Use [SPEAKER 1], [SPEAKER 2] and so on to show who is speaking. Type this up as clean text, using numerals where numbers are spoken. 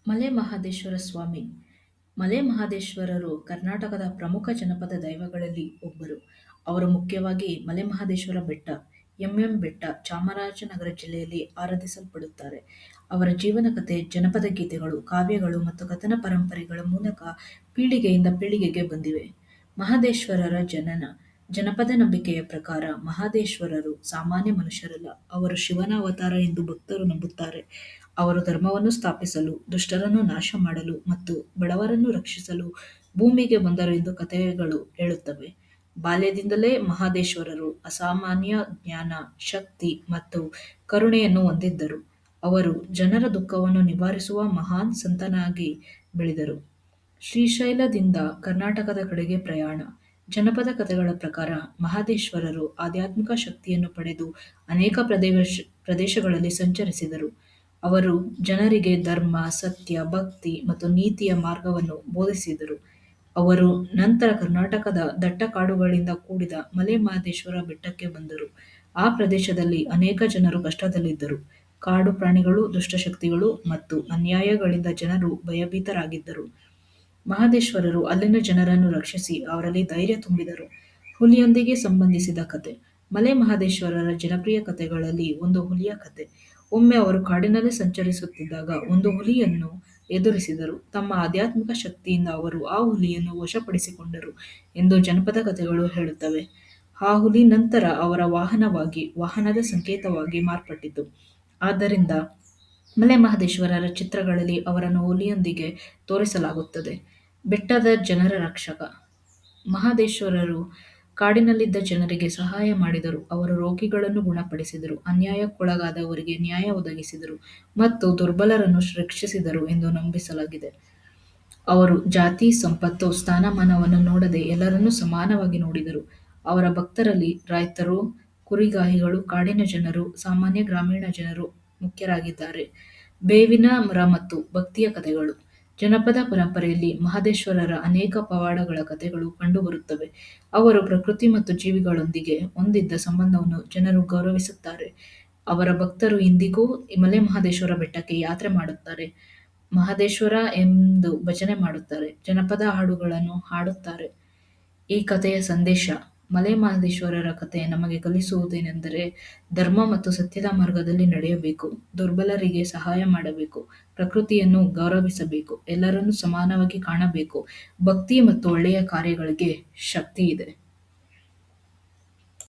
[SPEAKER 1] ಮಲೆ ಮಹದೇಶ್ವರ ಸ್ವಾಮಿ ಮಲೆ ಮಹದೇಶ್ವರರು ಕರ್ನಾಟಕದ ಪ್ರಮುಖ ಜನಪದ ದೈವಗಳಲ್ಲಿ ಒಬ್ಬರು. ಅವರು ಮುಖ್ಯವಾಗಿ ಮಲೆ ಮಹದೇಶ್ವರ ಬೆಟ್ಟ, ಎಂಎಂ ಬೆಟ್ಟ, ಚಾಮರಾಜನಗರ ಜಿಲ್ಲೆಯಲ್ಲಿ ಆರಾಧಿಸಲ್ಪಡುತ್ತಾರೆ. ಅವರ ಜೀವನ ಕಥೆ, ಜನಪದ ಗೀತೆಗಳು, ಕಾವ್ಯಗಳು ಮತ್ತು ಕಥನ ಪರಂಪರೆಗಳ ಮೂಲಕ ಪೀಳಿಗೆಯಿಂದ ಪೀಳಿಗೆಗೆ ಬಂದಿವೆ. ಮಹದೇಶ್ವರರ ಜನನ. ಜನಪದ ನಂಬಿಕೆಯ ಪ್ರಕಾರ ಮಹದೇಶ್ವರರು ಸಾಮಾನ್ಯ ಮನುಷ್ಯರಲ್ಲ, ಅವರು ಶಿವನ ಅವತಾರ ಎಂದು ಭಕ್ತರು ನಂಬುತ್ತಾರೆ. ಅವರು ಧರ್ಮವನ್ನು ಸ್ಥಾಪಿಸಲು, ದುಷ್ಟರನ್ನು ನಾಶ ಮಾಡಲು ಮತ್ತು ಬಡವರನ್ನು ರಕ್ಷಿಸಲು ಭೂಮಿಗೆ ಬಂದರು ಎಂದು ಕಥೆಗಳು ಹೇಳುತ್ತವೆ. ಬಾಲ್ಯದಿಂದಲೇ ಮಹದೇಶ್ವರರು ಅಸಾಮಾನ್ಯ ಜ್ಞಾನ, ಶಕ್ತಿ ಮತ್ತು ಕರುಣೆಯನ್ನು ಹೊಂದಿದ್ದರು. ಅವರು ಜನರ ದುಃಖವನ್ನು ನಿವಾರಿಸುವ ಮಹಾನ್ ಸಂತನಾಗಿ ಬೆಳೆದರು. ಶ್ರೀಶೈಲದಿಂದ ಕರ್ನಾಟಕದ ಕಡೆಗೆ ಪ್ರಯಾಣ. ಜನಪದ ಕಥೆಗಳ ಪ್ರಕಾರ ಮಹದೇಶ್ವರರು ಆಧ್ಯಾತ್ಮಿಕ ಶಕ್ತಿಯನ್ನು ಪಡೆದು ಅನೇಕ ಪ್ರದೇಶಗಳಲ್ಲಿ ಸಂಚರಿಸಿದರು. ಅವರು ಜನರಿಗೆ ಧರ್ಮ, ಸತ್ಯ, ಭಕ್ತಿ ಮತ್ತು ನೀತಿಯ ಮಾರ್ಗವನ್ನು ಬೋಧಿಸಿದರು. ಅವರು ನಂತರ ಕರ್ನಾಟಕದ ದಟ್ಟ ಕಾಡುಗಳಿಂದ ಕೂಡಿದ ಮಲೆ ಮಹದೇಶ್ವರ ಬೆಟ್ಟಕ್ಕೆ ಬಂದರು. ಆ ಪ್ರದೇಶದಲ್ಲಿ ಅನೇಕ ಜನರು ಕಷ್ಟದಲ್ಲಿದ್ದರು. ಕಾಡು ಪ್ರಾಣಿಗಳು, ದುಷ್ಟಶಕ್ತಿಗಳು ಮತ್ತು ಅನ್ಯಾಯಗಳಿಂದ ಜನರು ಭಯಭೀತರಾಗಿದ್ದರು. ಮಹದೇಶ್ವರರು ಅಲ್ಲಿನ ಜನರನ್ನು ರಕ್ಷಿಸಿ ಅವರಲ್ಲಿ ಧೈರ್ಯ ತುಂಬಿದರು. ಹುಲಿಯೊಂದಿಗೆ ಸಂಬಂಧಿಸಿದ ಕಥೆ. ಮಲೆ ಮಹದೇಶ್ವರರ ಜನಪ್ರಿಯ ಕಥೆಗಳಲ್ಲಿ ಒಂದು ಹುಲಿಯ ಕಥೆ. ಒಮ್ಮೆ ಅವರು ಕಾಡಿನಲ್ಲಿ ಸಂಚರಿಸುತ್ತಿದ್ದಾಗ ಒಂದು ಹುಲಿಯನ್ನು ಎದುರಿಸಿದರು. ತಮ್ಮ ಆಧ್ಯಾತ್ಮಿಕ ಶಕ್ತಿಯಿಂದ ಅವರು ಆ ಹುಲಿಯನ್ನು ವಶಪಡಿಸಿಕೊಂಡರು ಎಂದು ಜನಪದ ಕಥೆಗಳು ಹೇಳುತ್ತವೆ. ಆ ಹುಲಿ ನಂತರ ಅವರ ವಾಹನವಾಗಿ, ವಾಹನದ ಸಂಕೇತವಾಗಿ ಮಾರ್ಪಟ್ಟಿತು. ಆದ್ದರಿಂದ ಮಲೆ ಮಹದೇಶ್ವರರ ಚಿತ್ರಗಳಲ್ಲಿ ಅವರನ್ನು ಹುಲಿಯೊಂದಿಗೆ ತೋರಿಸಲಾಗುತ್ತದೆ. ಬೆಟ್ಟದ ಜನರ ರಕ್ಷಕ. ಮಹದೇಶ್ವರರು ಕಾಡಿನಲ್ಲಿದ್ದ ಜನರಿಗೆ ಸಹಾಯ ಮಾಡಿದರು. ಅವರು ರೋಗಿಗಳನ್ನು ಗುಣಪಡಿಸಿದರು, ಅನ್ಯಾಯಕ್ಕೊಳಗಾದವರಿಗೆ ನ್ಯಾಯ ಒದಗಿಸಿದರು ಮತ್ತು ದುರ್ಬಲರನ್ನು ರಕ್ಷಿಸಿದರು ಎಂದು ನಂಬಿಸಲಾಗಿದೆ. ಅವರು ಜಾತಿ, ಸಂಪತ್ತು, ಸ್ಥಾನಮಾನವನ್ನು ನೋಡದೆ ಎಲ್ಲರನ್ನೂ ಸಮಾನವಾಗಿ ನೋಡಿದರು. ಅವರ ಭಕ್ತರಲ್ಲಿ ರೈತರು, ಕುರಿಗಾಹಿಗಳು, ಕಾಡಿನ ಜನರು, ಸಾಮಾನ್ಯ ಗ್ರಾಮೀಣ ಜನರು ಮುಖ್ಯರಾಗಿದ್ದಾರೆ. ಬೇವಿನ ಮರ ಮತ್ತು ಭಕ್ತಿಯ ಕಥೆಗಳು. ಜನಪದ ಪರಂಪರೆಯಲ್ಲಿ ಮಹದೇಶ್ವರರ ಅನೇಕ ಪವಾಡಗಳ ಕಥೆಗಳು ಕಂಡುಬರುತ್ತವೆ. ಅವರು ಪ್ರಕೃತಿ ಮತ್ತು ಜೀವಿಗಳೊಂದಿಗೆ ಹೊಂದಿದ್ದ ಸಂಬಂಧವನ್ನು ಜನರು ಗೌರವಿಸುತ್ತಾರೆ. ಅವರ ಭಕ್ತರು ಇಂದಿಗೂ ಮಲೆ ಮಹದೇಶ್ವರ ಬೆಟ್ಟಕ್ಕೆ ಯಾತ್ರೆ ಮಾಡುತ್ತಾರೆ, ಮಹದೇಶ್ವರ ಎಂದು ಭಜನೆ ಮಾಡುತ್ತಾರೆ, ಜನಪದ ಹಾಡುಗಳನ್ನು ಹಾಡುತ್ತಾರೆ. ಈ ಕಥೆಯ ಸಂದೇಶ. ಮಲೆ ಮಹದೇಶ್ವರರ ಕಥೆ ನಮಗೆ ಕಲಿಸುವುದೇನೆಂದರೆ, ಧರ್ಮ ಮತ್ತು ಸತ್ಯದ ಮಾರ್ಗದಲ್ಲಿ ನಡೆಯಬೇಕು, ದುರ್ಬಲರಿಗೆ ಸಹಾಯ ಮಾಡಬೇಕು, ಪ್ರಕೃತಿಯನ್ನು ಗೌರವಿಸಬೇಕು, ಎಲ್ಲರನ್ನೂ ಸಮಾನವಾಗಿ ಕಾಣಬೇಕು. ಭಕ್ತಿ ಮತ್ತು ಒಳ್ಳೆಯ ಕಾರ್ಯಗಳಿಗೆ ಶಕ್ತಿ ಇದೆ.